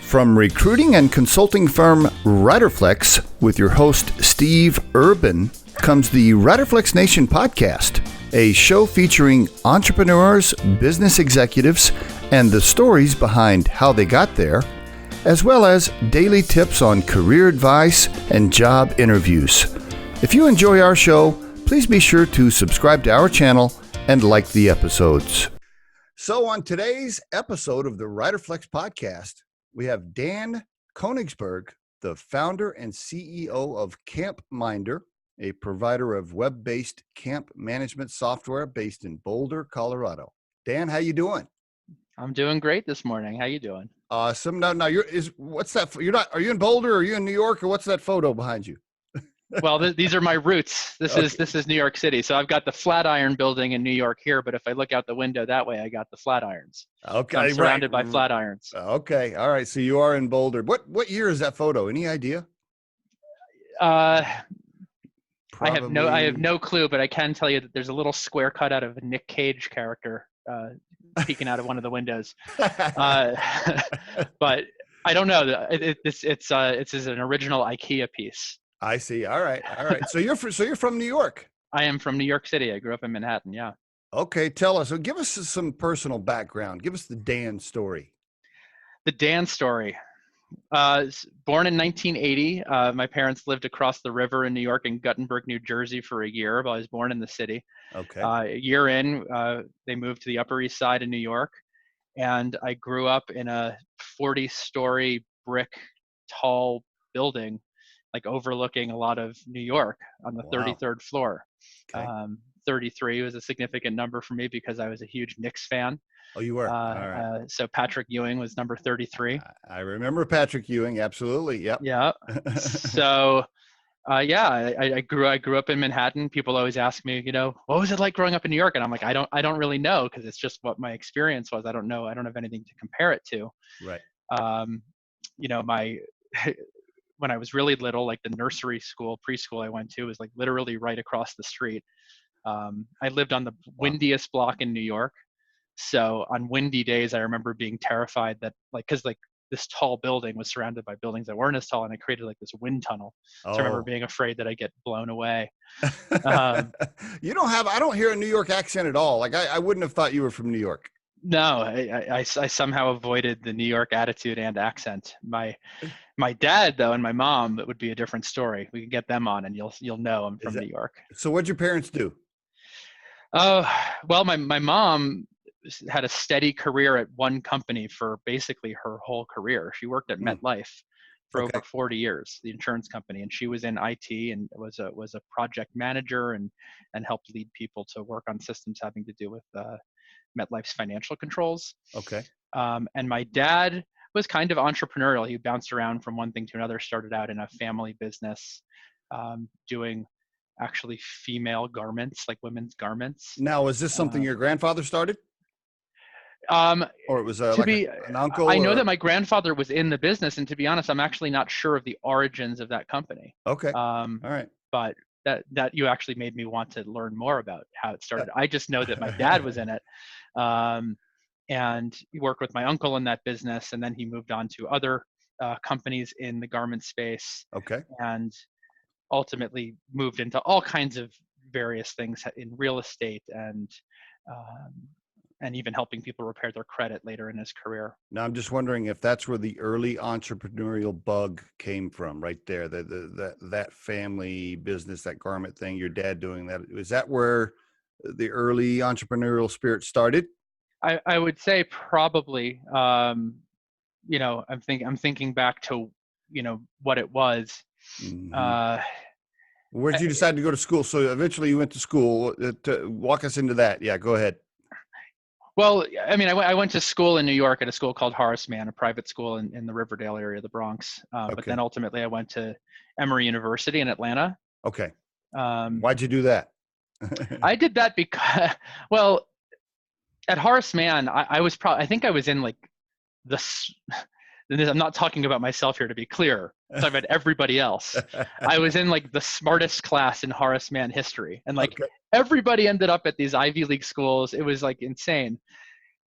From recruiting and consulting firm Riderflex with your host Steve Urban comes the Riderflex Nation podcast, a show featuring entrepreneurs, business executives, and the stories behind how they got there, as well as daily tips on career advice and job interviews. If you enjoy our show, please be sure to subscribe to our channel and like the episodes. So on today's episode of the Riderflex podcast, we have Dan Konigsberg, the founder and CEO of CampMinder, a provider of web-based camp management software based in Boulder, Colorado. Dan, how you doing? I'm doing great this morning. How you doing? Awesome. Now what's that? Are you in Boulder? Or are you in New York? Or what's that photo behind you? Well, these are my roots. This is New York City. So I've got the Flatiron building in New York here, but if I look out the window that way, I got the Flatirons. Okay, so I'm surrounded by Flatirons. Okay, all right. So you are in Boulder. What year is that photo? Any idea? I have no clue, but I can tell you that there's a little square cut out of a Nick Cage character peeking out of one of the windows. But I don't know. It's an original IKEA piece. I see. All right. So you're from New York. I am from New York City. I grew up in Manhattan. Yeah. Okay. Tell us. So give us some personal background. Give us the Dan story. The Dan story. Born in 1980. My parents lived across the river in New York in Guttenberg, New Jersey for a year, but I was born in the city. Okay. A year in, they moved to the Upper East Side of New York, and I grew up in a 40-story brick tall building, like overlooking a lot of New York on the 33rd floor. Okay. 33 was a significant number for me because I was a huge Knicks fan. Oh, you were? All right. So Patrick Ewing was number 33. I remember Patrick Ewing. Absolutely. Yep. Yeah. So, I grew up in Manhattan. People always ask me, what was it like growing up in New York? And I'm like, I don't really know, because it's just what my experience was. I don't know. I don't have anything to compare it to. Right. When I was really little, like the preschool I went to was like literally right across the street. I lived on the windiest block in New York. So on windy days, I remember being terrified that because this tall building was surrounded by buildings that weren't as tall, and it created like this wind tunnel. So I remember being afraid that I'd get blown away. I don't hear a New York accent at all. Like I wouldn't have thought you were from New York. No, I somehow avoided the New York attitude and accent. My dad, though, and my mom, it would be a different story. We can get them on, and you'll know I'm from New York. So what'd your parents do? Well, my mom had a steady career at one company for basically her whole career. She worked at MetLife for over 40 years, the insurance company, and she was in IT and was a project manager and helped lead people to work on systems having to do with MetLife's financial controls. Okay. And my dad was kind of entrepreneurial. He bounced around from one thing to another, started out in a family business, doing actually female garments, like women's garments. Now, is this something your grandfather started? Or it was an uncle? I know that my grandfather was in the business, and to be honest, I'm actually not sure of the origins of that company. Okay. All right. But that you actually made me want to learn more about how it started. I just know that my dad was in it. And he worked with my uncle in that business, and then he moved on to other companies in the garment space. Okay. And ultimately moved into all kinds of various things in real estate and even helping people repair their credit later in his career. Now, I'm just wondering if that's where the early entrepreneurial bug came from, right there, that family business, that garment thing, your dad doing that. Is that where the early entrepreneurial spirit started? I would say probably. I'm thinking back to what it was. Mm-hmm. Where did you decide to go to school? So eventually you went to school. Walk us into that. Yeah, go ahead. Well, I mean, I went to school in New York at a school called Horace Mann, a private school in the Riverdale area of the Bronx. But then ultimately I went to Emory University in Atlanta. Okay. Why'd you do that? I did that because, well, at Horace Mann, I think I was in like I'm not talking about myself here, to be clear. I'm talking about everybody else. I was in like the smartest class in Horace Mann history. And like everybody ended up at these Ivy League schools. It was like insane.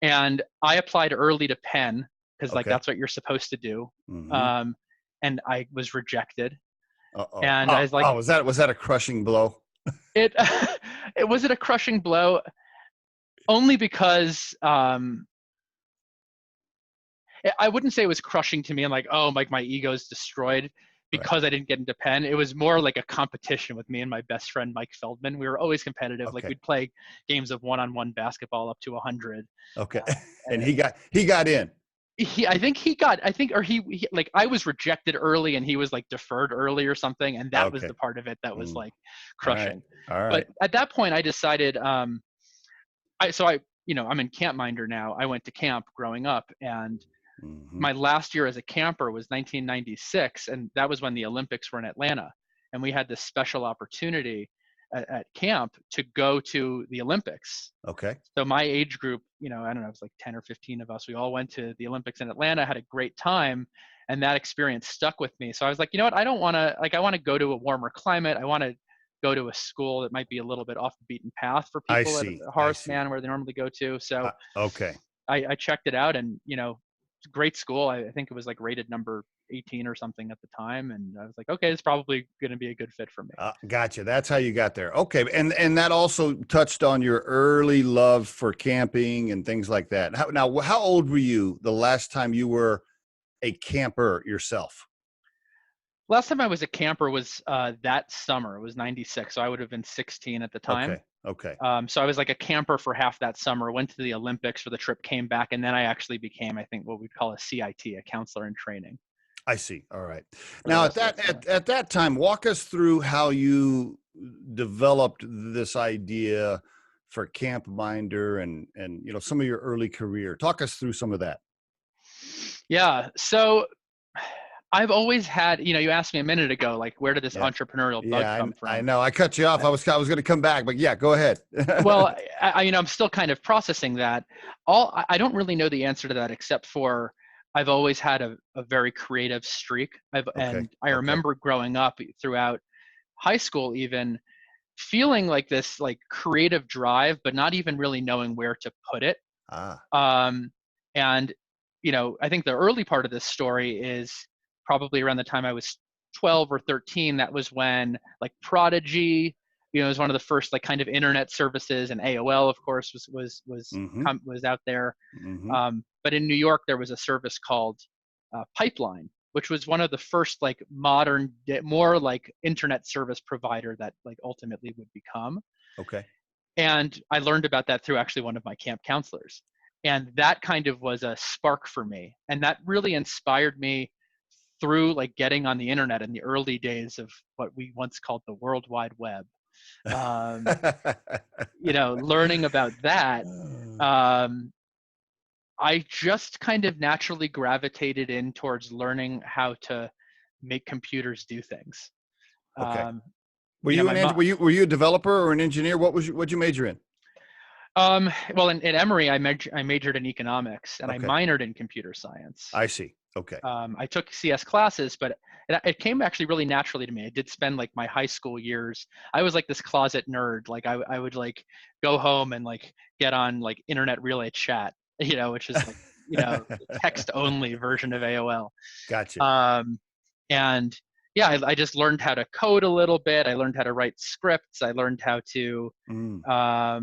And I applied early to Penn because like Okay. that's what you're supposed to do. Mm-hmm. And I was rejected. Uh-oh. And I was like, Was that a crushing blow? it, it was it a crushing blow only because, I wouldn't say it was crushing to me and like, oh, like my ego's destroyed Right. because I didn't get into Penn. It was more like a competition with me and my best friend, Mike Feldman. We were always competitive. Like Okay. we'd play games of one-on-one basketball up to 100. Okay. And Uh, he got in. Like I was rejected early and he was like deferred early or something. And that was Okay. the part of it that was like All right. crushing. All right. But at that point I decided, I'm in CampMinder now. I went to camp growing up, and Mm-hmm. my last year as a camper was 1996, and that was when the Olympics were in Atlanta. And we had this special opportunity at camp to go to the Olympics. Okay. So my age group, I don't know, it was like 10 or 15 of us. We all went to the Olympics in Atlanta, had a great time, and that experience stuck with me. So I was like, you know what? I don't want to, like, I want to go to a warmer climate. I want to go to a school that might be a little bit off the beaten path for I people at see. I Horace see. Mann, where they normally go to. So Okay. I checked it out, and it's a great school. I think it was like rated number 18 or something at the time, and I was like, okay, it's probably going to be a good fit for me. Gotcha. That's how you got there. Okay. And that also touched on your early love for camping and things like that. How old were you the last time you were a camper yourself? Last time I was a camper was that summer. It was 96, so I would have been 16 at the time. Okay. Okay. So I was like a camper for half that summer, went to the Olympics for the trip, came back, and then I actually became, I think, what we'd call a CIT, a counselor in training. I see. All right. For the Now rest of that summer. at that time, walk us through how you developed this idea for CampMinder and some of your early career. Talk us through some of that. Yeah. So I've always had, you asked me a minute ago, like, where did this Yeah. entrepreneurial bug Yeah, come I from? know. I cut you off. I was going to come back, but yeah, go ahead. Well, I'm still kind of processing that. I don't really know the answer to that, except for I've always had a very creative streak. Okay. And I Okay. remember growing up throughout high school, even feeling like this like creative drive, but not even really knowing where to put it. Ah. Um, and I think the early part of this story is probably around the time I was 12 or 13. That was when like Prodigy, was one of the first like kind of internet services, and AOL, of course, Mm-hmm. was out there. Mm-hmm. But in New York, there was a service called Pipeline, which was one of the first like modern, more like internet service provider that like ultimately would become. Okay. And I learned about that through actually one of my camp counselors. And that kind of was a spark for me. And that really inspired me through like getting on the internet in the early days of what we once called the World Wide Web. Learning about that, I just kind of naturally gravitated in towards learning how to make computers do things. Okay. Um, Were you know, you my mom. were you a developer or an engineer? What'd you major in? Well, in Emory, I majored in economics and I Okay. minored in computer science. I see. Okay. I took CS classes, but it came actually really naturally to me. I did spend like my high school years. I was like this closet nerd. Like I would like go home and like get on like internet relay chat, which is like, text only version of AOL. Gotcha. And yeah, I just learned how to code a little bit. I learned how to write scripts. I learned how to, I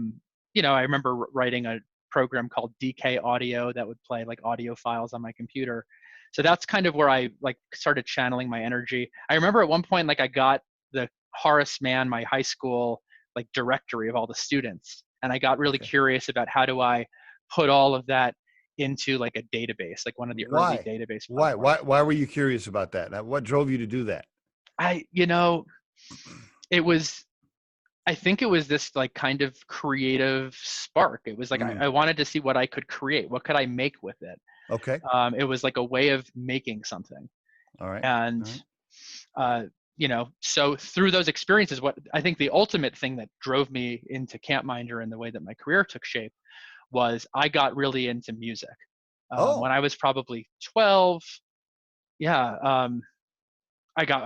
remember writing a program called DK Audio that would play like audio files on my computer. So that's kind of where I like started channeling my energy. I remember at one point, like I got the Horace Mann, my high school, like directory of all the students. And I got really curious about how do I put all of that into like a database, like one of the early database platforms. Why were you curious about that? Now, what drove you to do that? I think it was this like kind of creative spark. It was like I wanted to see what I could create. What could I make with it? Okay. It was like a way of making something. All right. And, so through those experiences, what I think the ultimate thing that drove me into CampMinder and the way that my career took shape was I got really into music. When I was probably 12, I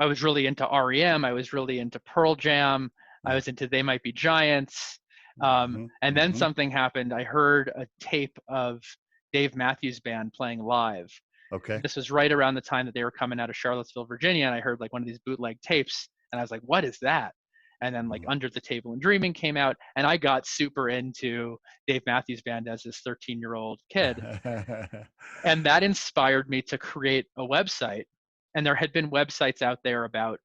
was really into REM. I was really into Pearl Jam. I was into They Might Be Giants. And then something happened. I heard a tape of Dave Matthews Band playing live. Okay. This was right around the time that they were coming out of Charlottesville, Virginia, and I heard like one of these bootleg tapes, and I was like, what is that? And then like Under the Table and Dreaming came out, and I got super into Dave Matthews Band as this 13-year-old kid. And that inspired me to create a website. And there had been websites out there about,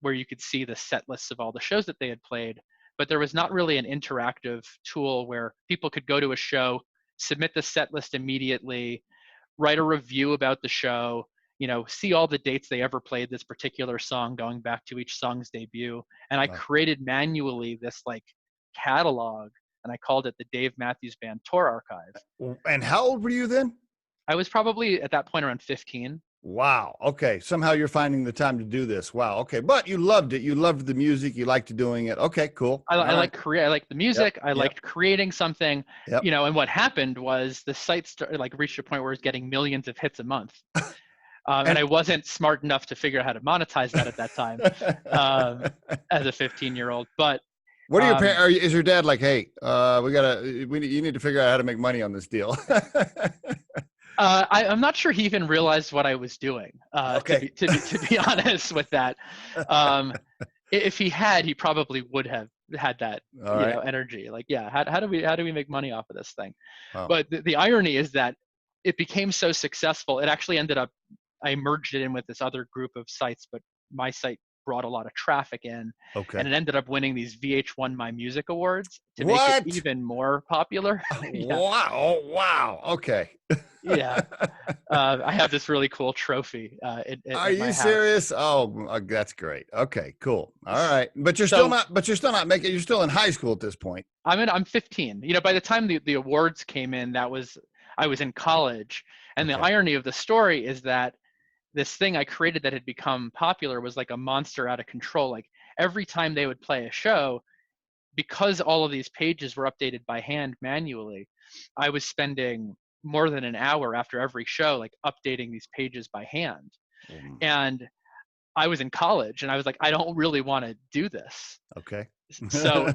where you could see the set lists of all the shows that they had played, but there was not really an interactive tool where people could go to a show, submit the set list immediately, write a review about the show, see all the dates they ever played this particular song going back to each song's debut. And I created manually this like catalog, and I called it the Dave Matthews Band Tour Archive. And how old were you then? I was probably at that point around 15. Wow. Okay. Somehow you're finding the time to do this. Wow. Okay. But you loved it. You loved the music. You liked doing it. Okay, cool. I liked the music. I liked creating something, and what happened was the site reached a point where it was getting millions of hits a month. And I wasn't smart enough to figure out how to monetize that at that time as a 15-year-old. But what are your parents? Is your dad like, hey, you need to figure out how to make money on this deal? I'm not sure he even realized what I was doing. To be honest with that, if he had, he probably would have had that energy. Like, how do we make money off of this thing? Wow. But the irony is that it became so successful. It actually ended up, I merged it in with this other group of sites, but my site brought a lot of traffic in, and it ended up winning these VH1 My Music Awards to make it even more popular. Wow! Oh, wow! Okay. I have this really cool trophy. Are you serious? Oh, that's great. Okay, cool. All right, but you're still not. But you're still not making. You're still in high school at this point. I'm 15. By the time the awards came in, I was in college, and the irony of the story is that this thing I created that had become popular was like a monster out of control. Like every time they would play a show, because all of these pages were updated by hand manually, I was spending more than an hour after every show, like updating these pages by hand. And I was in college, and I was like, I don't really want to do this. Okay. So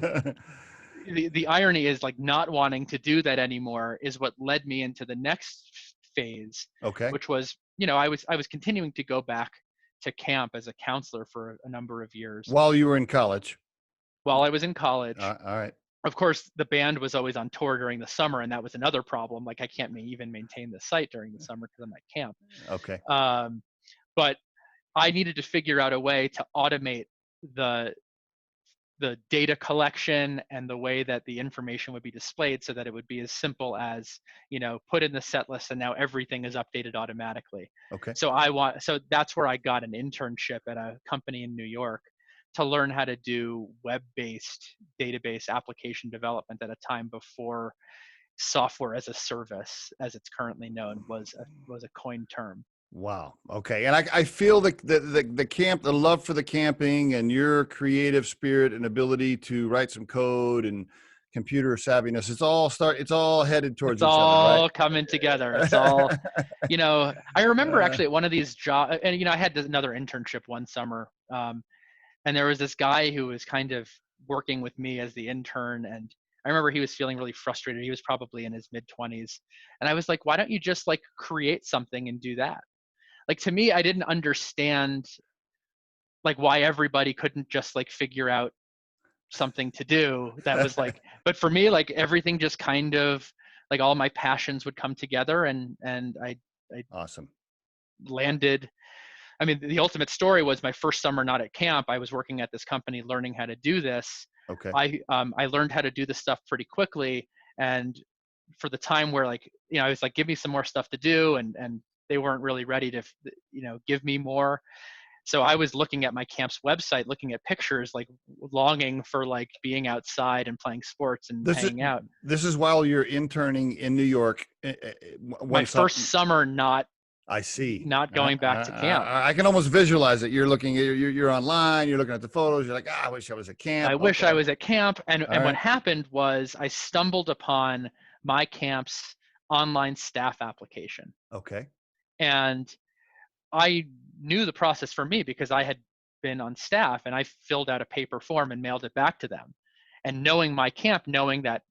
the irony is like not wanting to do that anymore is what led me into the next phase, which was, I was continuing to go back to camp as a counselor for a number of years. While you were in college? While I was in college. All right. Of course, the band was always on tour during the summer, and that was another problem. Like I can't even maintain the site during the summer because I'm at camp. Okay. But I needed to figure out a way to automate the data collection and the way that the information would be displayed so that it would be as simple as, put in the set list and now everything is updated automatically. Okay. So that's where I got an internship at a company in New York to learn how to do web-based database application development at a time before software as a service, as it's currently known, was a coined term. Wow. Okay. And I feel the camp, the love for the camping and your creative spirit and ability to write some code and computer savviness, it's all headed towards each other, right? It's all coming together. It's all, I remember actually at one of these jobs, and I had another internship one summer, and there was this guy who was kind of working with me as the intern, and I remember he was feeling really frustrated. He was probably in his mid-20s, and I was like, why don't you just like create something and do that? Like, to me, I didn't understand like why everybody couldn't just like figure out something to do that was like, but for me, like everything just kind of like all my passions would come together, and I awesome landed. I mean, the ultimate story was my first summer not at camp. I was working at this company learning how to do this. Okay. I learned how to do this stuff pretty quickly, and for the time where like, I was like, give me some more stuff to do, and they weren't really ready to, give me more. So I was looking at my camp's website, looking at pictures, like longing for like being outside and playing sports and hanging out. This is while you're interning in New York. My first summer, I see. Not going back to camp. I can almost visualize it. You're looking, you're online, you're looking at the photos. You're like, I wish I was at camp. I wish I was at camp. And what happened was I stumbled upon my camp's online staff application. Okay. And I knew the process for me because I had been on staff, and I filled out a paper form and mailed it back to them. And knowing my camp, knowing that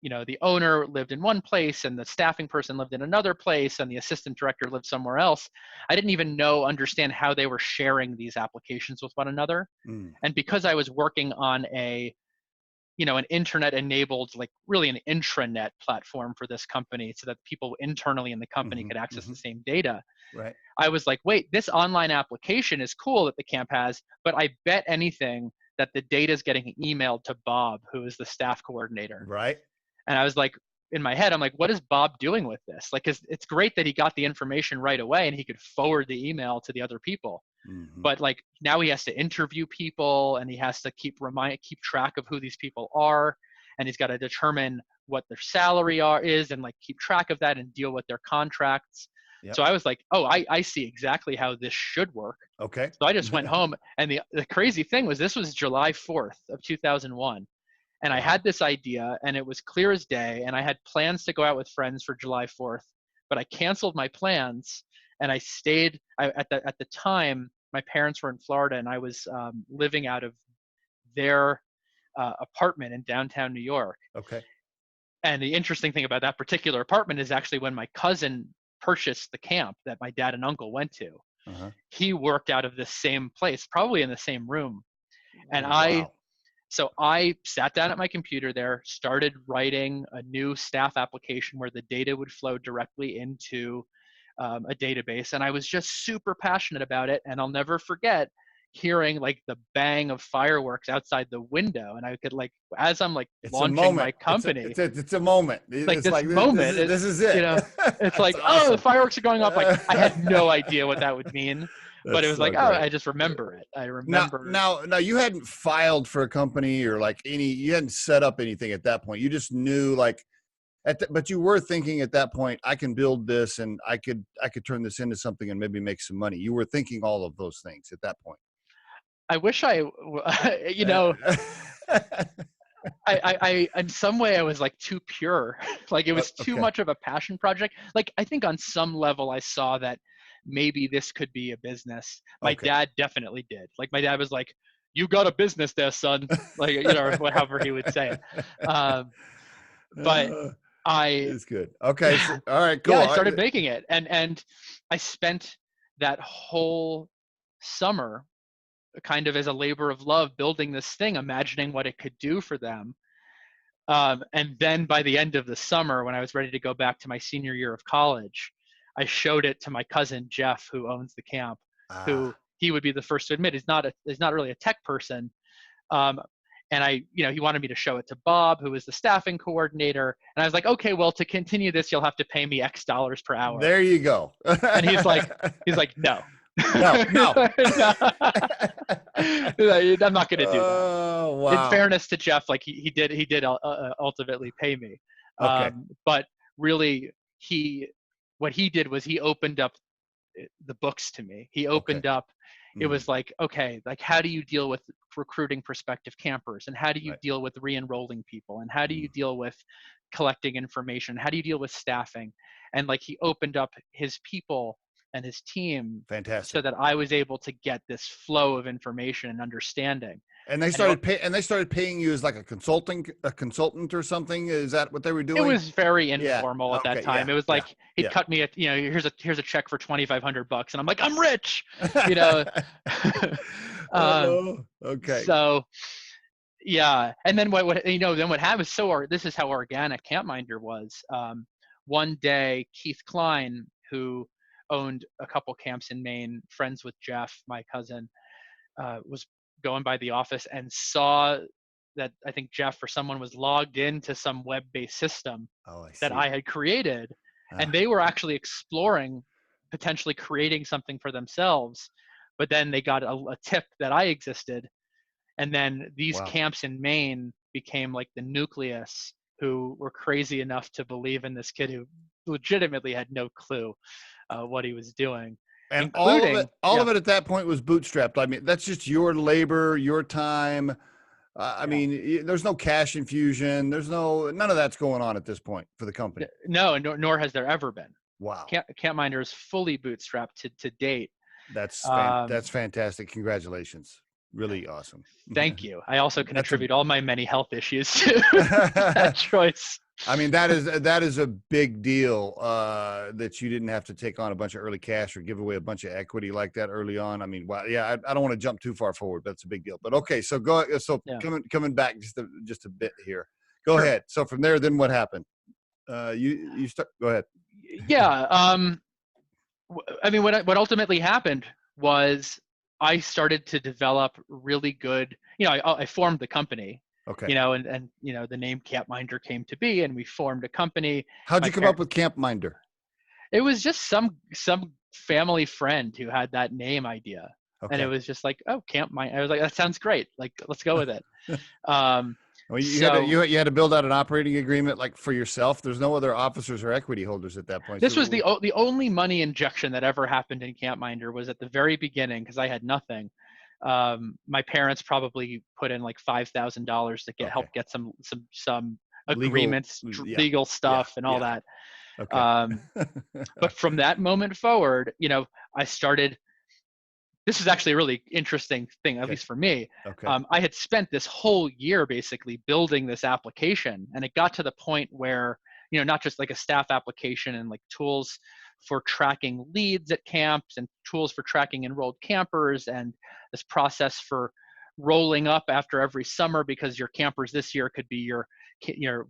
the owner lived in one place and the staffing person lived in another place and the assistant director lived somewhere else. I didn't even understand how they were sharing these applications with one another. And because I was working on an internet enabled, like really an intranet platform for this company so that people internally in the company could access the same data. Right. I was like, wait, this online application is cool that the camp has, but I bet anything that the data is getting emailed to Bob, who is the staff coordinator. Right. And I was like, in my head, I'm like, what is Bob doing with this? Like, it's great that he got the information right away and he could forward the email to the other people. But like now he has to interview people and he has to keep track of who these people are, and he's got to determine what their salary is and like keep track of that and deal with their contracts. Yep. So I was like, oh, I see exactly how this should work. Okay. So I just went home, and the crazy thing was this was July 4th of 2001. And I had this idea and it was clear as day, and I had plans to go out with friends for July 4th, but I canceled my plans and I stayed. At the time, my parents were in Florida and I was living out of their apartment in downtown New York. Okay. And the interesting thing about that particular apartment is actually when my cousin purchased the camp that my dad and uncle went to, he worked out of the same place, probably in the same room. And So I sat down at my computer there, started writing a new staff application where the data would flow directly into a database. And I was just super passionate about it. And I'll never forget hearing like the bang of fireworks outside the window. And I could as I'm launching my company. It's a moment. Like this moment. This is it. It's like, awesome. Oh, the fireworks are going off. Like I had no idea what that would mean. But it was great. I just remember it. I remember. Now, you hadn't filed for a company or you hadn't set up anything at that point. You just knew but you were thinking at that point, I can build this and I could turn this into something and maybe make some money. You were thinking all of those things at that point. I wish I in some way I was like too pure. Like it was too much of a passion project. Like I think on some level I saw that maybe this could be a business. My dad definitely did. Like my dad was like, "You got a business there, son." Like however he would say it. But it's good. Okay. So, all right. Cool. Yeah, I started making it, and I spent that whole summer kind of as a labor of love building this thing, imagining what it could do for them. And then by the end of the summer, when I was ready to go back to my senior year of college, I showed it to my cousin Jeff, who owns the camp, who he would be the first to admit he's not really a tech person. And he wanted me to show it to Bob, who was the staffing coordinator. And I was like, okay, well, to continue this, you'll have to pay me X dollars per hour. There you go. And he's like, no. No. I'm not going to do that. Oh, wow. In fairness to Jeff, like he did ultimately pay me. Okay. But really, what he did was he opened up the books to me. He opened up. It was like, okay, like how do you deal with recruiting prospective campers, and how do you deal with re-enrolling people, and how do you deal with collecting information, how do you deal with staffing? And like he opened up his people and his team. Fantastic. So that I was able to get this flow of information and understanding. And they started paying you as like a consultant or something. Is that what they were doing? It was very informal at that time. It was like he'd cut me here's a check for $2,500, and I'm like, I'm rich, Okay. So yeah, and then what happened? This is how organic CampMinder was. One day, Keith Klein, who owned a couple camps in Maine, friends with Jeff, my cousin, was going by the office and saw that I think Jeff or someone was logged into some web-based system that I had created. And they were actually exploring potentially creating something for themselves. But then they got a tip that I existed. And then these camps in Maine became like the nucleus, who were crazy enough to believe in this kid who legitimately had no clue what he was doing. And all of it at that point was bootstrapped. I mean, that's just your labor, your time. I mean, there's no cash infusion. There's none of that's going on at this point for the company. No, nor has there ever been. Wow. CampMinder is fully bootstrapped to date. That's fantastic. Congratulations. Really awesome. Thank you. I also can attribute all my many health issues to that choice. I mean, that is a big deal, that you didn't have to take on a bunch of early cash or give away a bunch of equity like that early on. I mean, wow, yeah, I don't want to jump too far forward, but that's a big deal. But okay, so Yeah. coming back just a bit here. Go Sure. ahead. So from there, then what happened? You start. Go ahead. Yeah. I mean, what ultimately happened was I started to develop really good. I formed the company. Okay. And the name CampMinder came to be, and we formed a company. How'd you come up with CampMinder? It was just some family friend who had that name idea, and it Okay. was just like, oh, CampMinder. I was like, that sounds great. Like, let's go with it. Um, Well, so you had to build out an operating agreement like for yourself. There's no other officers or equity holders at that point. this was So, the only money injection that ever happened in CampMinder was at the very beginning because I had nothing. My parents probably put in like $5,000 to okay. help get some Legal, agreements, yeah, legal yeah, stuff, and all yeah. that. Okay. But from that moment forward, I started. This is actually a really interesting thing, at Okay. least for me. Okay. I had spent this whole year basically building this application, and it got to the point where, not just like a staff application and like tools for tracking leads at camps and tools for tracking enrolled campers and this process for rolling up after every summer because your campers this year could be your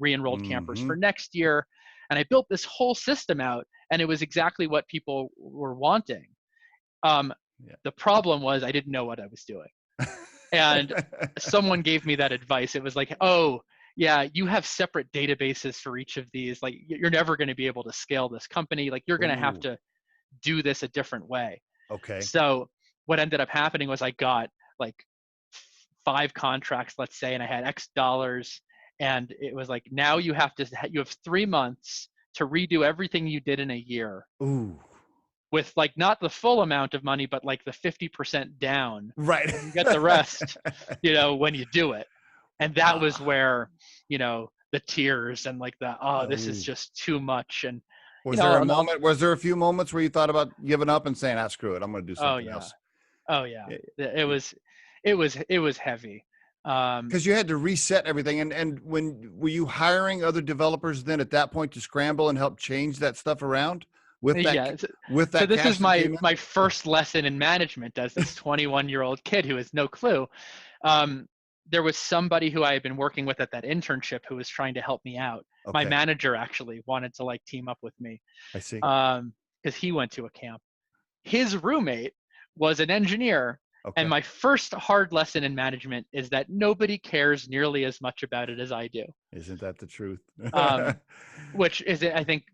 re-enrolled campers Mm-hmm. for next year. And I built this whole system out, and it was exactly what people were wanting. Yeah. The problem was I didn't know what I was doing. And someone gave me that advice. It was like, oh, yeah, you have separate databases for each of these. Like, you're never going to be able to scale this company. Like, you're going to have Ooh. to do this a different way. Okay. So what ended up happening was I got like 5 contracts, let's say, and I had X dollars. And it was like, now you have 3 months to redo everything you did in a year. Ooh. With like not the full amount of money, but like the 50% down. Right. And you get the rest, when you do it. And that was where, the tears and like this is Ooh. just too much. And, Was there a moment? Was there a few moments where you thought about giving up and saying, "Ah, screw it, I'm going to do oh something yeah. else"? Oh yeah. It was heavy. Because you had to reset everything. And were you hiring other developers then at that point to scramble and help change that stuff around with that Yeah. So this cash is that came in? my first lesson in management as this 21-year-old kid who has no clue. There was somebody who I had been working with at that internship who was trying to help me out. My Okay. manager actually wanted to like team up with me I see. because he went to a camp. His roommate was an engineer. Okay. And my first hard lesson in management is that nobody cares nearly as much about it as I do. Isn't that the truth? Which is, I think,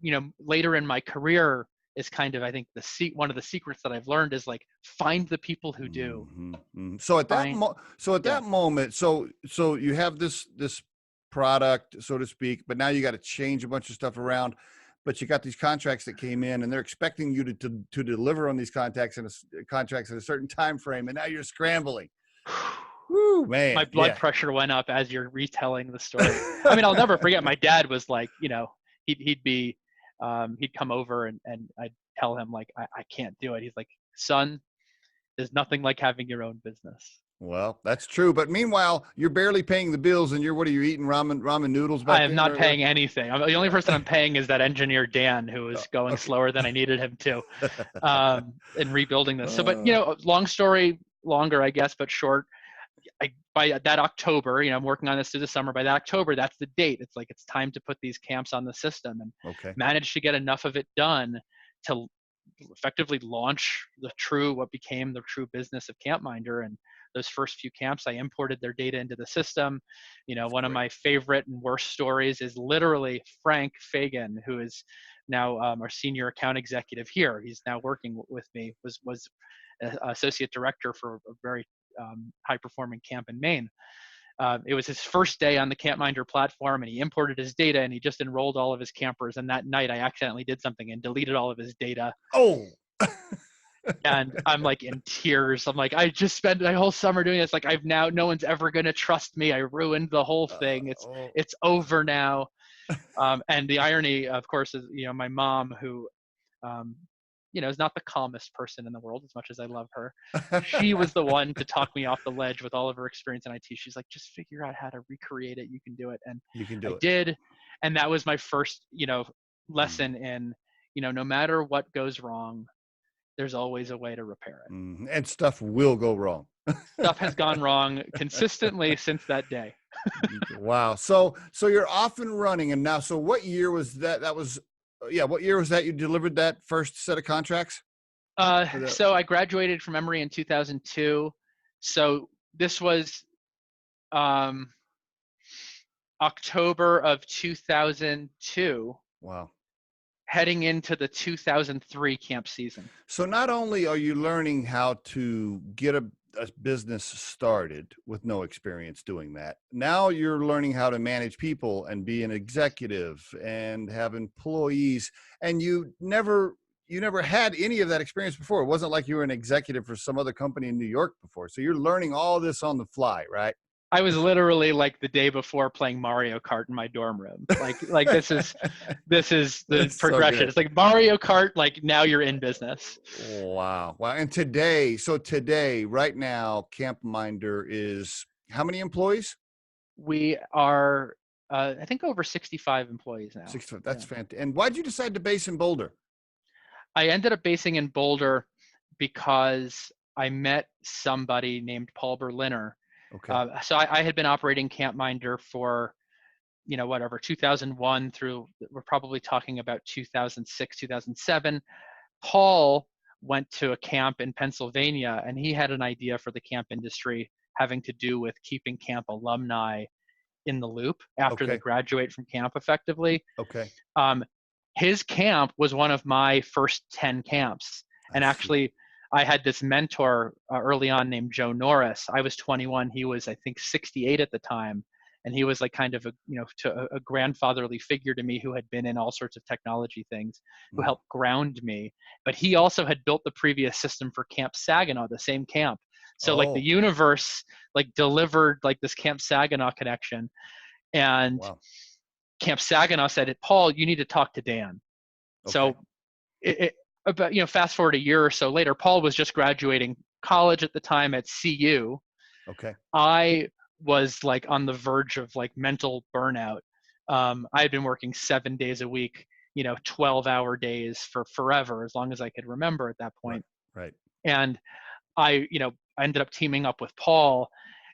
later in my career is kind of, I think one of the secrets that I've learned is like, find the people who do. Mm-hmm. Mm-hmm. So at that Yeah. moment, so you have this product, so to speak, but now you got to change a bunch of stuff around. But you got these contracts that came in, and they're expecting you to deliver on these contracts in a certain time frame, and now you're scrambling. Woo, man! My blood pressure went up as you're retelling the story. I mean, I'll never forget. My dad was like, he'd come over and I'd tell him like, I can't do it. He's like, son, there's nothing like having your own business. Well, that's true. But meanwhile, you're barely paying the bills, and what are you eating? Ramen noodles back I am then? not paying anything. The only person I'm paying is that engineer, Dan, who is going slower than I needed him to in rebuilding this. So, but, long story longer, I guess, but short. By that October, I'm working on this through the summer. By that October, that's the date. It's like, it's time to put these camps on the system, and managed to get enough of it done to effectively launch what became the true business of CampMinder. And those first few camps, I imported their data into the system. One of my favorite and worst stories is literally Frank Fagan, who is now our senior account executive here. He's now working with me, was associate director for a very high performing camp in Maine. It was his first day on the CampMinder platform, and he imported his data, and he just enrolled all of his campers. And that night I accidentally did something and deleted all of his data. Oh. And I'm like in tears. I'm like, I just spent my whole summer doing this. Like, no one's ever going to trust me. I ruined the whole thing. It's over now. And the irony, of course, is, my mom, who is not the calmest person in the world, as much as I love her. She was the one to talk me off the ledge with all of her experience in IT. She's like, just figure out how to recreate it. You can do it. And You can do I it. did. And that was my first, Mm. lesson in, no matter what goes wrong, there's always a way to repair it. And stuff will go wrong. Stuff has gone wrong consistently since that day. Wow. So you're off and running. And now, so what year was that? That was, what year was that you delivered that first set of contracts? So I graduated from Emory in 2002. So this was October of 2002. Wow. Heading into the 2003 camp season. So not only are you learning how to get a business started with no experience doing that, now you're learning how to manage people and be an executive and have employees, and you never had any of that experience before. It wasn't like you were an executive for some other company in New York before. So you're learning all this on the fly, right? I was literally like the day before playing Mario Kart in my dorm room. Like this is the progression. So it's like Mario Kart, like now you're in business. Wow. And today, right now, CampMinder is how many employees? We are, I think, over 65 employees now. 65. That's fantastic. And why'd you decide to base in Boulder? I ended up basing in Boulder because I met somebody named Paul Berliner. Okay. So I had been operating CampMinder for, 2001 through, we're probably talking about 2006, 2007. Paul went to a camp in Pennsylvania, and he had an idea for the camp industry having to do with keeping camp alumni in the loop after they graduate from camp effectively. Okay. His camp was one of my first 10 camps. And actually, I had this mentor early on named Joe Norris. I was 21. He was, I think, 68 at the time. And he was like kind of a grandfatherly figure to me who had been in all sorts of technology things, who helped ground me. But he also had built the previous system for Camp Saginaw, the same camp. So like the universe like delivered like this Camp Saginaw connection. And Camp Saginaw said, Paul, you need to talk to Dan. So about, fast forward a year or so later, Paul was just graduating college at the time at CU. Okay. I was like on the verge of like mental burnout. I had been working 7 days a week, 12-hour days for forever, as long as I could remember at that point. Right. And I ended up teaming up with Paul,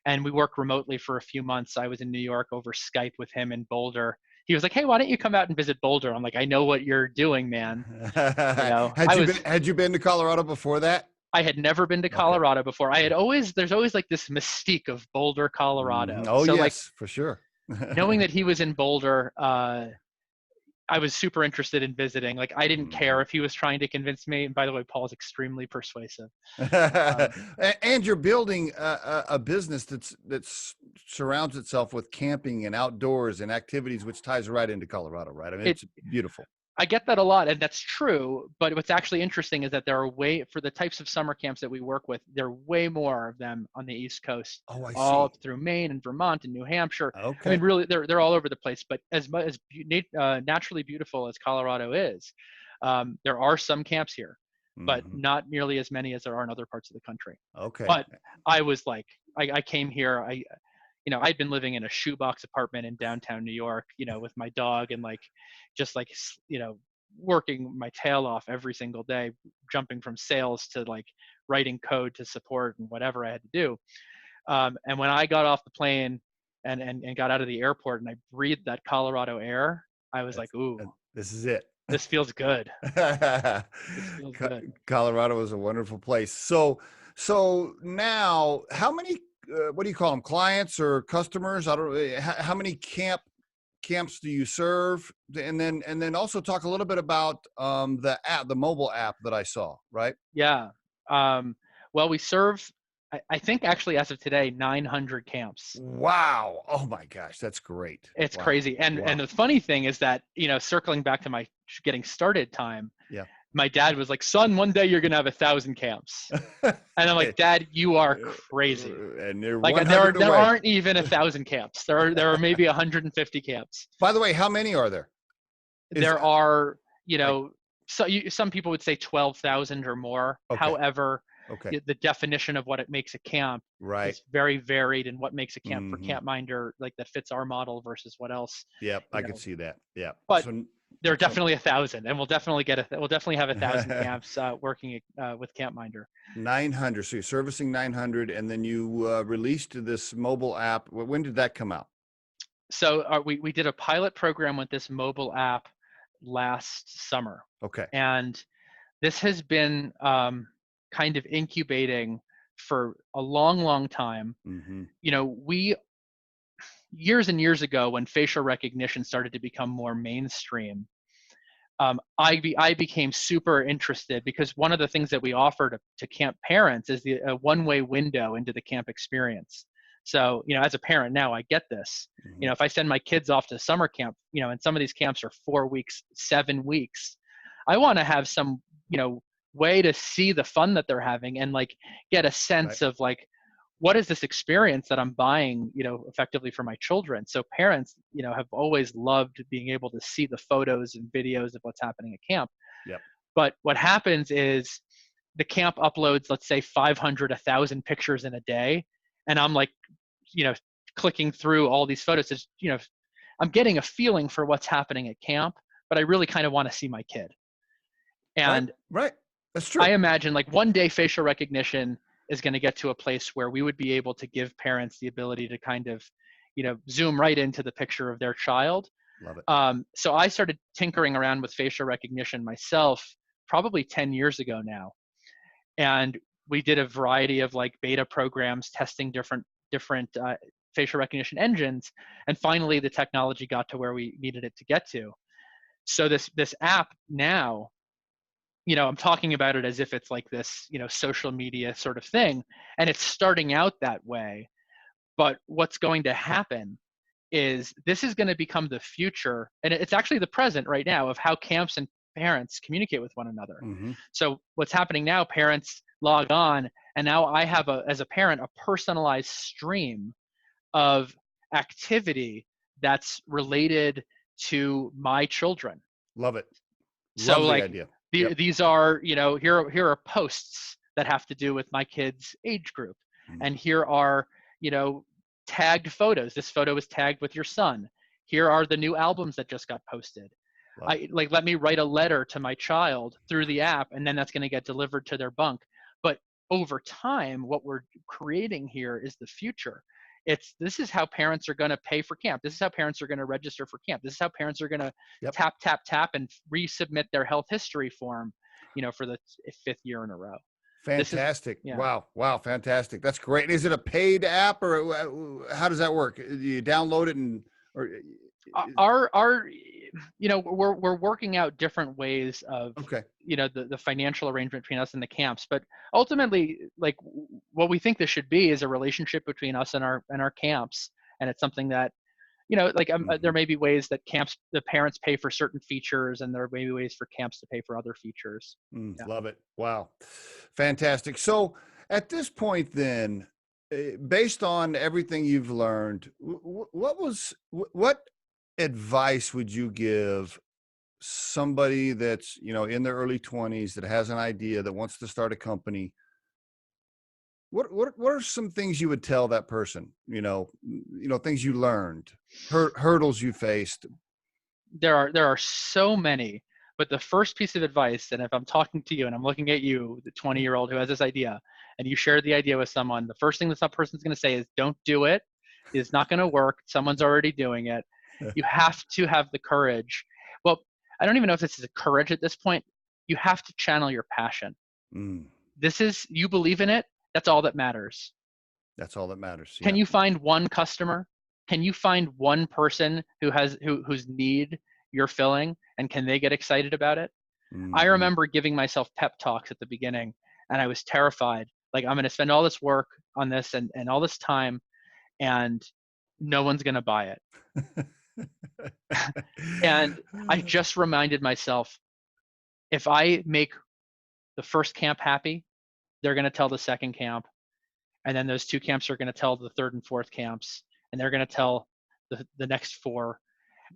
and we worked remotely for a few months. I was in New York over Skype with him in Boulder. He was like, hey, why don't you come out and visit Boulder? I'm like, I know what you're doing, man. Had you been to Colorado before that? I had never been to Colorado before. There's always like this mystique of Boulder, Colorado. Oh, so, yes, like, for sure. Knowing that he was in Boulder, I was super interested in visiting. Like, I didn't care if he was trying to convince me. And by the way, Paul's extremely persuasive. And you're building a business that surrounds itself with camping and outdoors and activities, which ties right into Colorado, right? I mean, it's beautiful. I get that a lot, and that's true. But what's actually interesting is that there are for the types of summer camps that we work with, there are way more of them on the East Coast, all up through Maine and Vermont and New Hampshire. Okay. I mean, really, they're all over the place. But as naturally beautiful as Colorado is, there are some camps here, but not nearly as many as there are in other parts of the country. Okay. But I was like, I came here. I'd been living in a shoebox apartment in downtown New York, with my dog and working my tail off every single day, jumping from sales to like writing code to support and whatever I had to do. And when I got off the plane and got out of the airport and I breathed that Colorado air, I was like, ooh, this is it. This feels good. Colorado is a wonderful place. So now how many, what do you call them? Clients or customers? I don't know. How many camps do you serve? And then also talk a little bit about the mobile app that I saw, right? Yeah. Well, we serve, I think actually as of today, 900 camps. Wow. Oh my gosh. That's great. It's crazy. And the funny thing is that, circling back to my getting started time, my dad was like, son, one day you're going to have 1,000 camps. And I'm like, Dad, you are crazy. And there aren't even 1,000 camps. There are maybe 150 camps. By the way, how many are there? There are, some people would say 12,000 or more. Okay. However, Okay. the definition of what it makes a camp Right. is very varied, and what makes a camp for Mm-hmm. CampMinder, like that fits our model versus what else, Yep. you I could know. see that. Yeah. But there are So definitely 1,000, and we'll definitely have 1,000 camps working with CampMinder. 900. So you're servicing 900, and then you released this mobile app. When did that come out? So we did a pilot program with this mobile app last summer, Okay. and this has been kind of incubating for a long time. Mm-hmm. We years and years ago, when facial recognition started to become more mainstream, I became super interested, because one of the things that we offer to camp parents is a one-way window into the camp experience. So, as a parent now, I get this. Mm-hmm. If I send my kids off to summer camp, and some of these camps are 4 weeks, 7 weeks, I want to have some, way to see the fun that they're having, and like get a sense of like, what is this experience that I'm buying, effectively for my children? So parents, have always loved being able to see the photos and videos of what's happening at camp. Yep. But what happens is the camp uploads, let's say 500, 1,000 pictures in a day. And I'm like, clicking through all these photos. I'm getting a feeling for what's happening at camp, but I really kind of want to see my kid. And right. That's true. I imagine like one day facial recognition is going to get to a place where we would be able to give parents the ability to kind of, zoom right into the picture of their child. Love it. So I started tinkering around with facial recognition myself probably 10 years ago now. And we did a variety of like beta programs testing different facial recognition engines. And finally, the technology got to where we needed it to get to. So this app now, I'm talking about it as if it's like this, social media sort of thing, and it's starting out that way. But what's going to happen is this is going to become the future, and it's actually the present right now, of how camps and parents communicate with one another. Mm-hmm. So what's happening now, parents log on, and now I have as a parent, a personalized stream of activity that's related to my children. Love it. So Love the like idea. these are, here are posts that have to do with my kids' age group. Mm-hmm. And here are, tagged photos. This photo is tagged with your son. Here are the new albums that just got posted. Let me write a letter to my child through the app, and then that's going to get delivered to their bunk. But over time, what we're creating here is the future. This is how parents are going to pay for camp. This is how parents are going to register for camp. This is how parents are going to tap and resubmit their health history form, for the 5th year in a row. Fantastic. Wow. Fantastic. That's great. Is it a paid app, or how does that work? Do you download it we're working out different ways of, the financial arrangement between us and the camps. But ultimately, like, what we think this should be is a relationship between us and our camps. And it's something that, there may be ways that the parents pay for certain features, and there may be ways for camps to pay for other features. Love it. Wow. Fantastic. So at this point then, based on everything you've learned, what advice would you give somebody that's, in their early 20s, that has an idea, that wants to start a company? What are some things you would tell that person? Things you learned, hurdles you faced. There are so many, but the first piece of advice, and if I'm talking to you and I'm looking at you, the 20-year-old who has this idea, and you share the idea with someone, the first thing that some person's going to say is, don't do it. It's not going to work. Someone's already doing it. You have to have the courage. Well, I don't even know if this is a courage at this point. You have to channel your passion. You believe in it. That's all that matters. That's all that matters. Can you find one customer? Can you find one person whose need you're filling, and can they get excited about it? I remember giving myself pep talks at the beginning, and I was terrified. Like, I'm going to spend all this work on this and all this time, and no one's going to buy it. And I just reminded myself, if I make the first camp happy, they're going to tell the second camp, and then those 2 camps are going to tell the 3rd and 4th camps, and they're going to tell the next 4.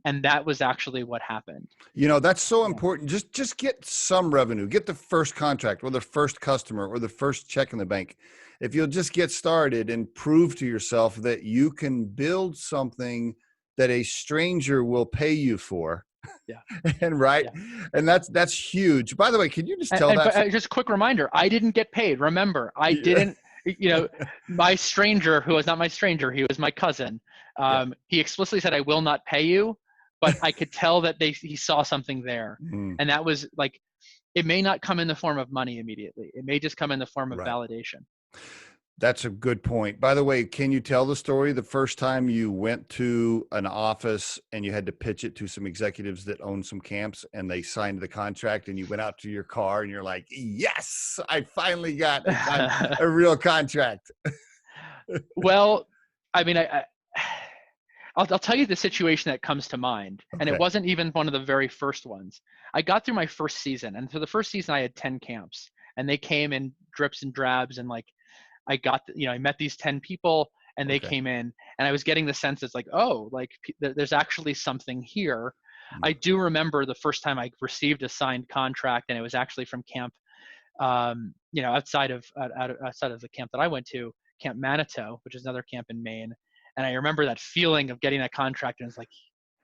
And that was actually what happened. That's so Yeah. important. Just get some revenue, get the first contract or the first customer or the first check in the bank. If you'll just get started and prove to yourself that you can build something that a stranger will pay you for. Yeah. And right. Yeah. And that's huge. By the way, can you just tell But that? just a quick reminder, I didn't get paid. Remember, I Yeah. didn't, my stranger, who was not my stranger, he was my cousin. Yeah. He explicitly said, I will not pay you, but I could tell that he saw something there. Mm, And that was like, it may not come in the form of money immediately. It may just come in the form of right. validation. That's a good point. By the way, can you tell the story the first time you went to an office and you had to pitch it to some executives that own some camps and they signed the contract and you went out to your car and you're like, yes, I finally got a real contract. Well, I mean, I'll tell you the situation that comes to mind. And it Okay. wasn't even one of the very first ones. I got through my first season. And for the first season, I had 10 camps. And they came in drips and drabs. And like, I met these 10 people and they Okay. came in. And I was getting the sense it's like, oh, like there's actually something here. I do remember the first time I received a signed contract, and it was actually from camp, outside of the camp that I went to, Camp Manitou, which is another camp in Maine. And I remember that feeling of getting that contract, and it's like,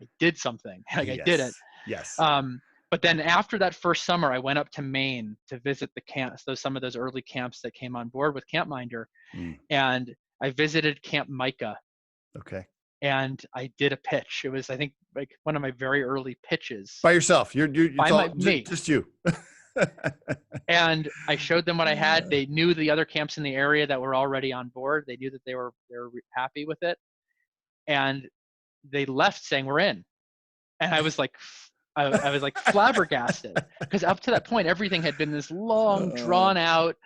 I did something, like I did it. Yes. But then after that first summer, I went up to Maine to visit the camps, some of those early camps that came on board with CampMinder. And I visited Camp Micah. Okay. And I did a pitch. It was, I think, like one of my very early pitches. By yourself. You're Me. Just you. And I showed them what I had. They knew the other camps in the area that were already on board. They knew that they were happy with it. And they left saying, we're in. And I was like, I was like flabbergasted, because up to that point, everything had been this long, drawn out,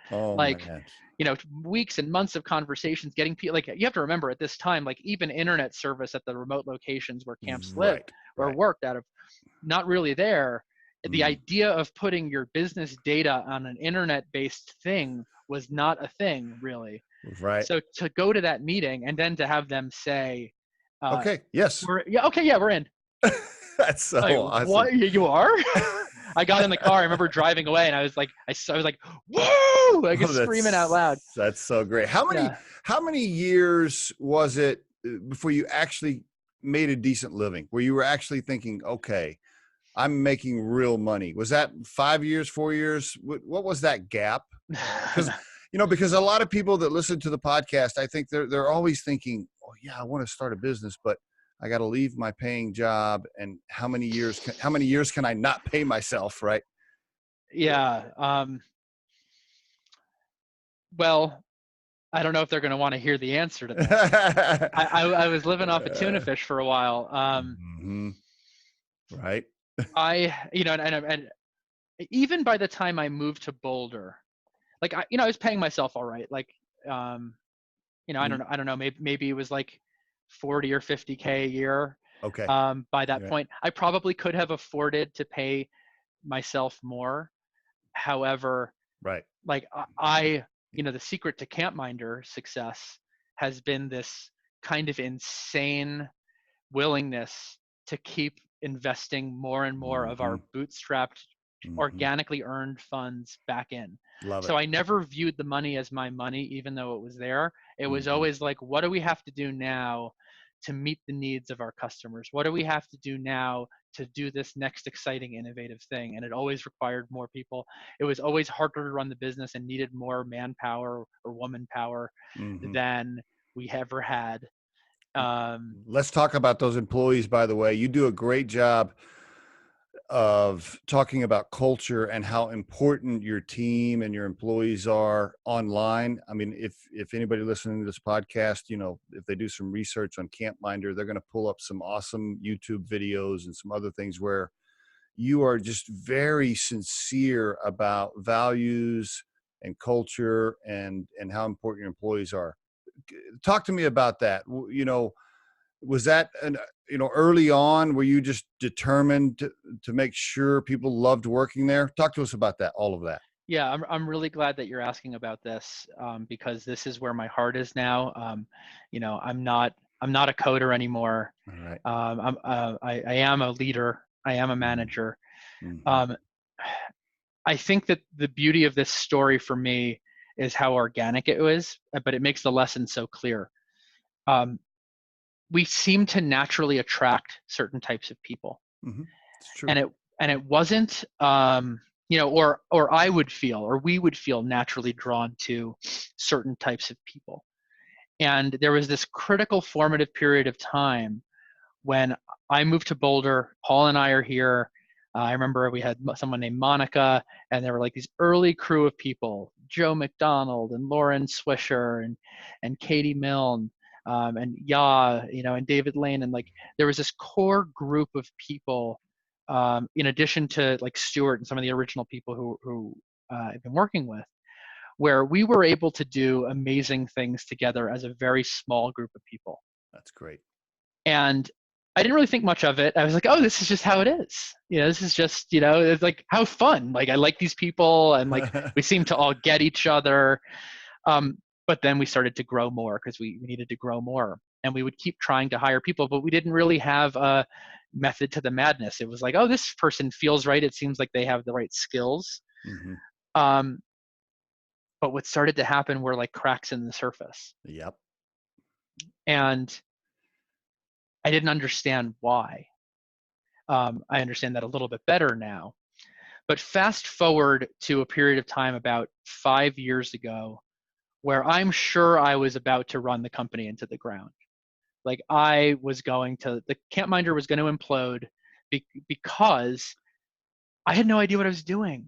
weeks and months of conversations, getting people, like, you have to remember at this time, like even internet service at the remote locations where camps lived or worked out of, not really there. The idea of putting your business data on an internet-based thing was not a thing, really. Right. So to go to that meeting and then to have them say, okay, yes. we're in. That's so awesome. What, you are? I got in the car. I remember driving away, and I was like, woo! Like screaming out loud. That's so great. How many years was it before you actually made a decent living, where you were actually thinking, okay, I'm making real money? Was that 5 years, 4 years? What was that gap? Because a lot of people that listen to the podcast, I think they're always thinking, oh yeah, I want to start a business, but I got to leave my paying job. And how many years can I not pay myself? Right. Yeah. Well, I don't know if they're going to want to hear the answer to that. I was living off of tuna fish for a while. Right. And even by the time I moved to Boulder, like, I was paying myself all right. Like, I don't know, maybe it was like 40 or 50K a year. Okay. By that point, I probably could have afforded to pay myself more. However, like the secret to CampMinder success has been this kind of insane willingness to keep investing more and more of our bootstrapped, organically earned funds back in. So I never viewed the money as my money, even though it was there. It was always like, what do we have to do now to meet the needs of our customers? What do we have to do now to do this next exciting, innovative thing? And it always required more people. It was always harder to run the business and needed more manpower or woman power than we ever had. Let's talk about those employees, by the way. You do a great job of talking about culture and how important your team and your employees are online. I mean, if anybody listening to this podcast, if they do some research on CampMinder, they're going to pull up some awesome YouTube videos and some other things where you are just very sincere about values and culture and how important your employees are. Talk to me about that. Was that early on, were you just determined to make sure people loved working there? Talk to us about that, all of that. Yeah, I'm really glad that you're asking about this, because this is where my heart is now. I'm not I'm not a coder anymore. All right. I am a leader. I am a manager. Um, I think that the beauty of this story for me is how organic it was, but it makes the lesson so clear. We seem to naturally attract certain types of people, It's true. and it wasn't, or I would feel, or we would feel naturally drawn to certain types of people. And there was this critical formative period of time when I moved to Boulder. Paul and I are here. I remember we had someone named Monica, and there were like these early crew of people, Joe McDonald and Lauren Swisher and Katie Milne, and and David Lane. And like there was this core group of people, in addition to like Stuart and some of the original people who I've been working with, where we were able to do amazing things together as a very small group of people. That's great. And I didn't really think much of it. I was like, oh, this is just how it is. This is just, it's like, how fun. Like, I like these people, and like, we seem to all get each other. But then we started to grow more because we needed to grow more. And we would keep trying to hire people, but we didn't really have a method to the madness. It was like, oh, this person feels right. It seems like they have the right skills. But what started to happen were like cracks in the surface. Yep. And I didn't understand why. I understand that a little bit better now. But fast forward to a period of time about 5 years ago where I'm sure I was about to run the company into the ground. Like the CampMinder was going to implode because I had no idea what I was doing.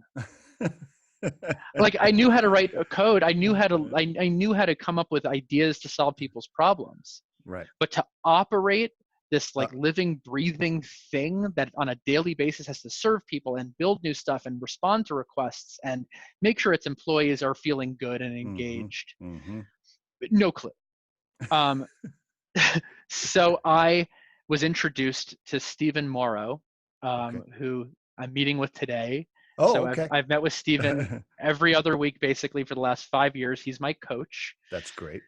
Like I knew how to write a code. I knew how to come up with ideas to solve people's problems. Right. But to operate this like living, breathing thing that on a daily basis has to serve people and build new stuff and respond to requests and make sure its employees are feeling good and engaged. No clue. So I was introduced to Stephen Morrow, who I'm meeting with today. I've met with Stephen every other week, basically, for the last 5 years. He's my coach. That's great.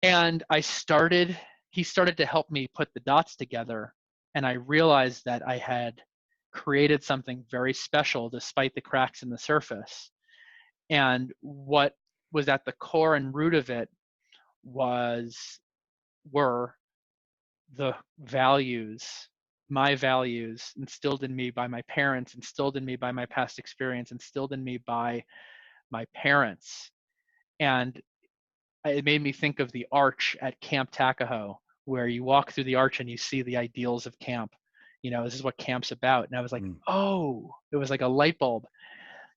And he started to help me put the dots together. And I realized that I had created something very special despite the cracks in the surface. And what was at the core and root of it were the values, my values instilled in me by my parents, instilled in me by my past experience, instilled in me by my parents. And it made me think of the arch at Camp Takaho, where you walk through the arch and you see the ideals of camp. This is what camp's about. And I was like, oh, it was like a light bulb.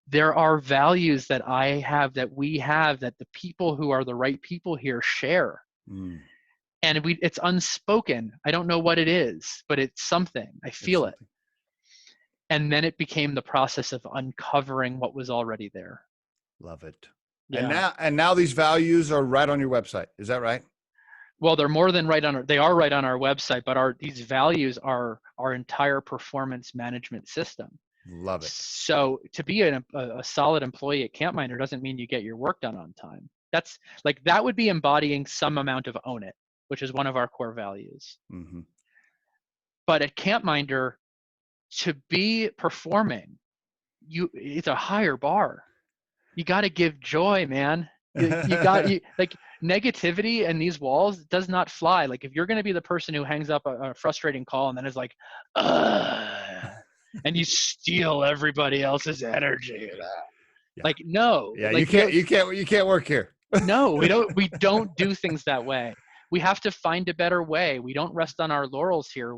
There are values that I have, that we have, that the people who are the right people here share. And it's unspoken. I don't know what it is, but it's something. I feel it. And then it became the process of uncovering what was already there. Love it. Yeah. And now these values are right on your website. Is that right? Well, they're more than they are right on our website, but these values are our entire performance management system. Love it. So to be a solid employee at CampMinder doesn't mean you get your work done on time. That's like, that would be embodying some amount of own it, which is one of our core values. But at CampMinder, to be performing, it's a higher bar. You got to give joy, man. Like negativity and these walls does not fly. Like if you're going to be the person who hangs up a frustrating call and then is like, and you steal everybody else's energy. Like, no. Yeah, like, you can't work here. No, we don't do things that way. We have to find a better way. We don't rest on our laurels here.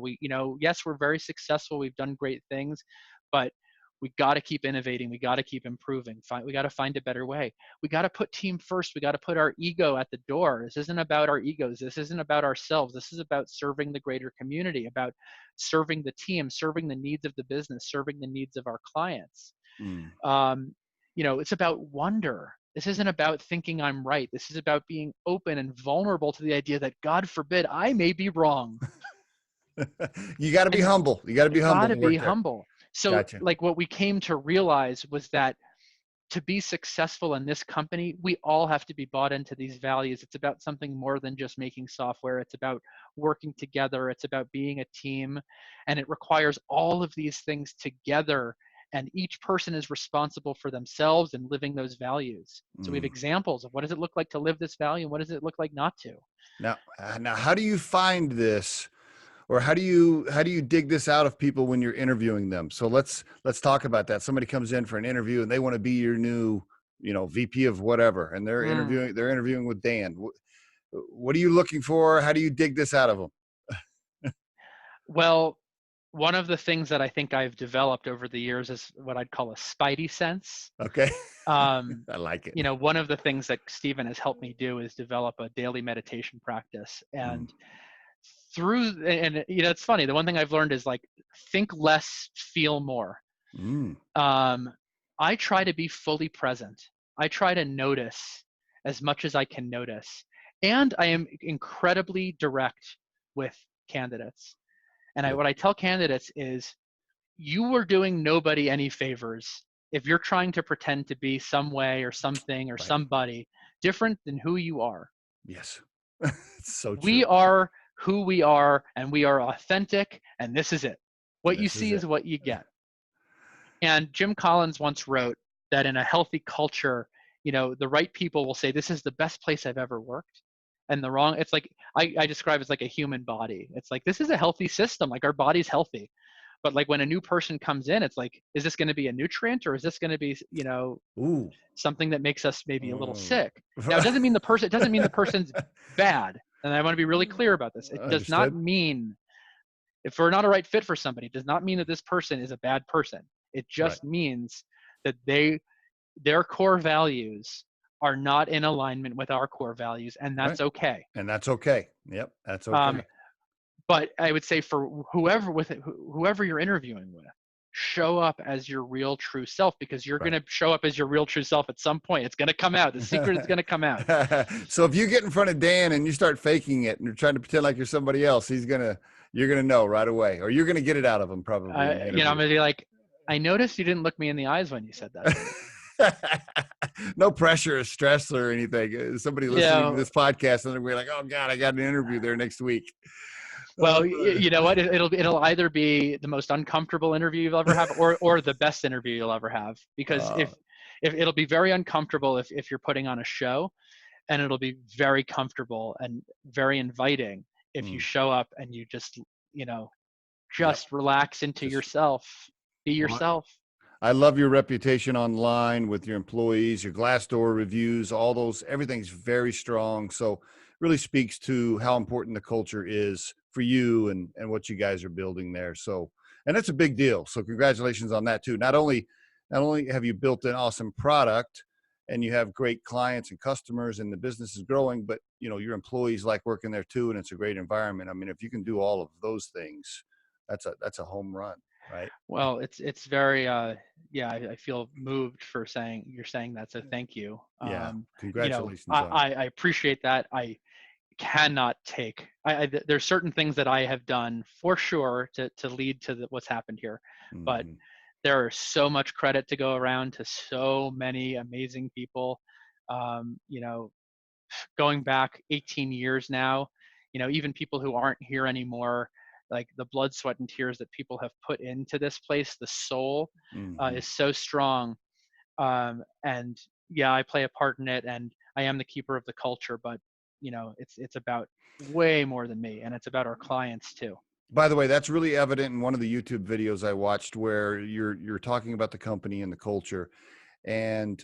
Yes, we're very successful. We've done great things, but we got to keep innovating. We got to keep improving. We got to find a better way. We got to put team first. We got to put our ego at the door. This isn't about our egos. This isn't about ourselves. This is about serving the greater community, about serving the team, serving the needs of the business, serving the needs of our clients. It's about wonder. This isn't about thinking I'm right. This is about being open and vulnerable to the idea that, God forbid, I may be wrong. You got to be humble. You got to be humble. Got to be humble. So Gotcha. like what we came to realize was that to be successful in this company, we all have to be bought into these values. It's about something more than just making software. It's about working together. It's about being a team. And it requires all of these things together. And each person is responsible for themselves and living those values. So we have examples of what does it look like to live this value and what does it look like not to. Now, how do you find this? Or how do you dig this out of people when you're interviewing them? So let's talk about that. Somebody comes in for an interview and they want to be your new, VP of whatever, and they're interviewing with Dan. What are you looking for? How do you dig this out of them? Well, one of the things that I think I've developed over the years is what I'd call a spidey sense. Okay. I like it. One of the things that Stephen has helped me do is develop a daily meditation practice. And it's funny, the one thing I've learned is like, think less, feel more. I try to be fully present. I try to notice as much as I can notice, and I am incredibly direct with candidates. And what I tell candidates is, you are doing nobody any favors if you're trying to pretend to be some way or something or somebody different than who you are. Yes. It's so true. We are who we are, and we are authentic, and this is it. What you see is what you get. And Jim Collins once wrote that in a healthy culture, the right people will say, this is the best place I've ever worked. And the wrong, it's like, I describe it as like a human body. It's like, this is a healthy system, like our body's healthy. But like when a new person comes in, it's like, is this going to be a nutrient, or is this going to be, something that makes us maybe a little sick? Now, it doesn't mean the person's bad. And I want to be really clear about this. It does not mean, if we're not a right fit for somebody, it does not mean that this person is a bad person. It just means that their core values are not in alignment with our core values, and that's okay. And that's okay. Yep, that's okay. But I would say for whoever you're interviewing with, show up as your real true self, because you're going to show up as your real true self at some point. It's going to come out. The secret is going to come out. So if you get in front of Dan and you start faking it and you're trying to pretend like you're somebody else, you're going to know right away, or you're going to get it out of him probably. I'm going to be like, I noticed you didn't look me in the eyes when you said that. No pressure or stress or anything. Somebody listening to this podcast and they're like, oh God, I got an interview there next week. Well, you know what? It'll either be the most uncomfortable interview you'll ever have, or the best interview you'll ever have. Because if it'll be very uncomfortable if you're putting on a show, and it'll be very comfortable and very inviting if you show up and you just relax into yourself, be yourself. I love your reputation online with your employees, your Glassdoor reviews, all those. Everything's very strong. So really speaks to how important the culture is for you and what you guys are building there. So, and that's a big deal. So congratulations on that too. Not only have you built an awesome product and you have great clients and customers and the business is growing, but your employees like working there too. And it's a great environment. I mean, if you can do all of those things, that's a home run, right? Well, it's very, I feel moved for you're saying that. So thank you. Yeah. Congratulations. I appreciate that. I cannot take, there's certain things that I have done for sure to lead to what's happened here, but there is so much credit to go around to so many amazing people. Going back 18 years now, even people who aren't here anymore, like the blood, sweat, and tears that people have put into this place, the soul is so strong. And yeah, I play a part in it, and I am the keeper of the culture, but it's about way more than me, and it's about our clients too. By the way, that's really evident in one of the YouTube videos I watched where you're talking about the company and the culture. And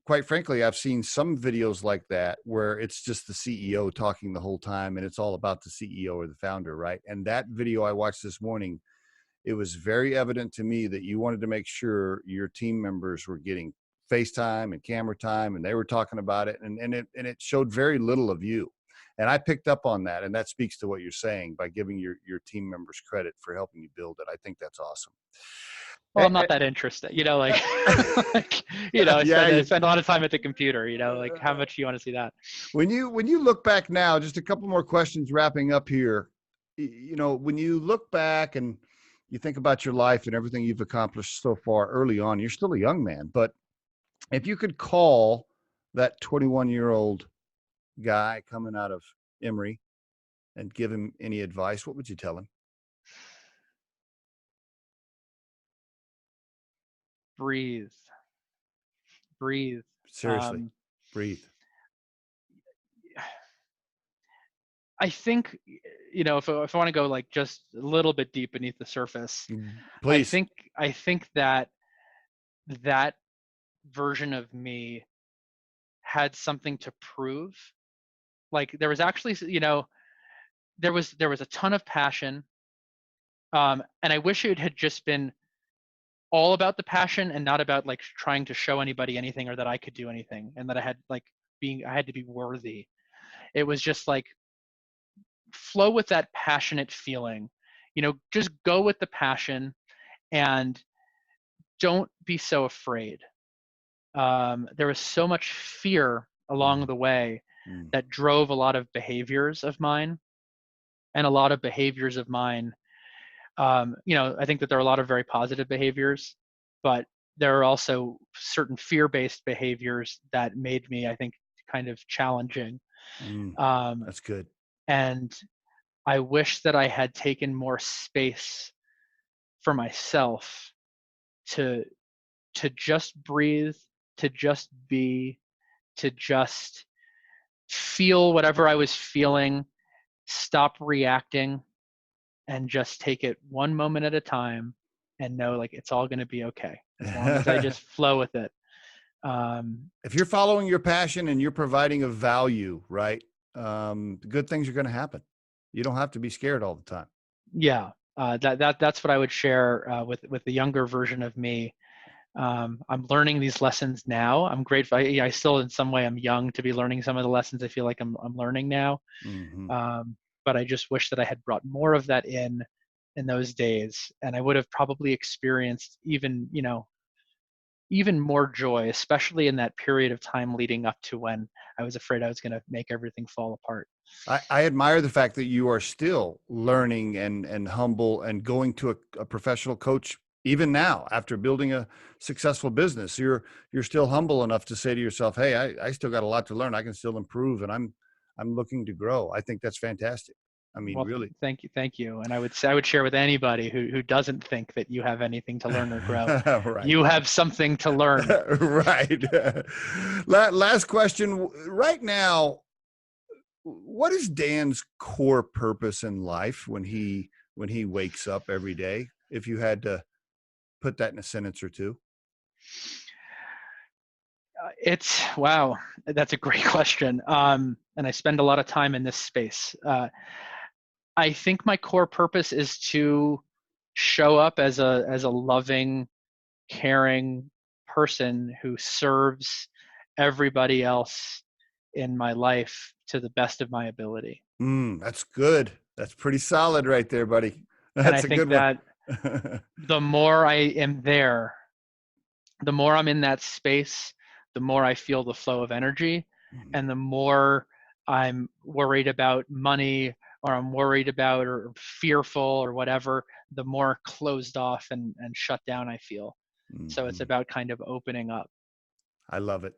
quite frankly, I've seen some videos like that where it's just the CEO talking the whole time and it's all about the CEO or the founder, right? And that video I watched this morning, it was very evident to me that you wanted to make sure your team members were getting FaceTime and camera time, and they were talking about it, and it showed very little of you. And I picked up on that, and that speaks to what you're saying by giving your team members credit for helping you build it. I think that's awesome. Well, I'm not that interested, I spend a lot of time at the computer, like how much do you want to see that? When you look back now, just a couple more questions wrapping up here, when you look back and you think about your life and everything you've accomplished so far early on, you're still a young man, but If you could call that 21-year-old guy coming out of Emory and give him any advice, what would you tell him? Breathe. Breathe. Seriously, breathe. I think, if I want to go like just a little bit deep beneath the surface, I Please. think I think that that version of me had something to prove. Like there was actually, there was a ton of passion, and I wish it had just been all about the passion and not about like trying to show anybody anything or that I could do anything and that I had to be worthy. It was just like flow with that passionate feeling, just go with the passion and don't be so afraid. There was so much fear along the way that drove a lot of behaviors of mine, and a lot of behaviors of mine, I think that there are a lot of very positive behaviors, but there are also certain fear-based behaviors that made me, I think, kind of challenging. That's good. And I wish that I had taken more space for myself to just breathe, to just be, to just feel whatever I was feeling, stop reacting, and just take it one moment at a time and know like it's all going to be okay as long as I just flow with it. If you're following your passion and you're providing a value, right, good things are going to happen. You don't have to be scared all the time. Yeah, that's what I would share with the younger version of me. I'm learning these lessons now. I'm grateful. I still, in some way, I'm young to be learning some of the lessons I feel like I'm learning now. But I just wish that I had brought more of that in those days, and I would have probably experienced even more joy, especially in that period of time leading up to when I was afraid I was going to make everything fall apart. I admire the fact that you are still learning and humble and going to a professional coach even now after building a successful business. You're still humble enough to say to yourself, hey, I still got a lot to learn. I can still improve, and I'm looking to grow. I think that's fantastic. I mean, Well, really. thank you. And I would share with anybody who doesn't think that you have anything to learn or grow. Right. You have something to learn. Right. Last question. Right now, what is Dan's core purpose in life when he wakes up every day? If you had to put that in a sentence or two. Wow, that's a great question. And I spend a lot of time in this space. I think my core purpose is to show up as a loving, caring person who serves everybody else in my life to the best of my ability. That's good. That's pretty solid right there, buddy. And I That's a think good one. that the more I am there, the more I'm in that space, the more I feel the flow of energy, and the more I'm worried about money, or I'm worried about or fearful or whatever, the more closed off and shut down I feel. So it's about kind of opening up. I love it.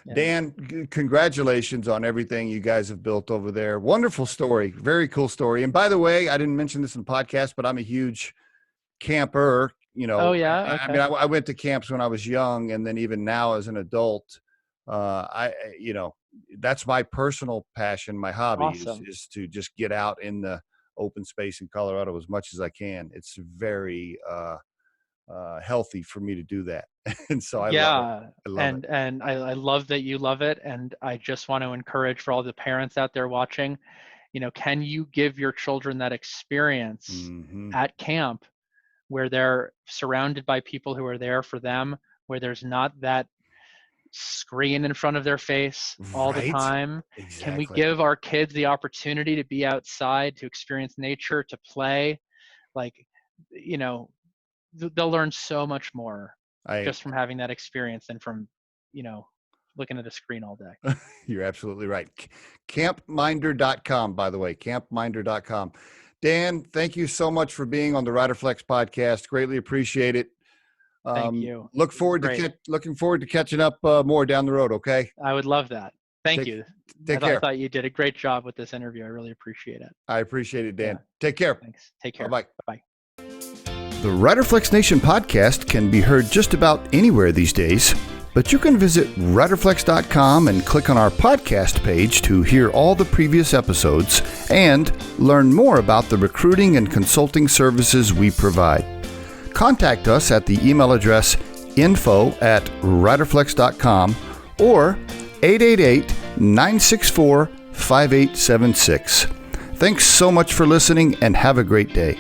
Yeah. Dan, congratulations on everything you guys have built over there. Wonderful story. Very cool story. And by the way, I didn't mention this in the podcast, but I'm a huge camper. Oh yeah. I Okay. mean, I went to camps when I was young, and then even now as an adult, that's my personal passion. My hobby Awesome. is to just get out in the open space in Colorado as much as I can. It's very healthy for me to do that. And so I love it. I love it. And I love that you love it. And I just want to encourage for all the parents out there watching, can you give your children that experience at camp where they're surrounded by people who are there for them, where there's not that screen in front of their face all the time? Exactly. Can we give our kids the opportunity to be outside, to experience nature, to play? Like, they'll learn so much more just from having that experience than from, looking at a screen all day. You're absolutely right. CampMinder.com, by the way, CampMinder.com. Dan, thank you so much for being on the Riderflex podcast. Greatly appreciate it. Thank you. Looking forward to catching up more down the road. Okay. I would love that. Thank you. Take care. I thought you did a great job with this interview. I really appreciate it. I appreciate it, Dan. Yeah. Take care. Thanks. Take care. Bye-bye. Bye-bye. The Riderflex Nation podcast can be heard just about anywhere these days, but you can visit riderflex.com and click on our podcast page to hear all the previous episodes and learn more about the recruiting and consulting services we provide. Contact us at the email address info@riderflex.com or 888-964-5876. Thanks so much for listening and have a great day.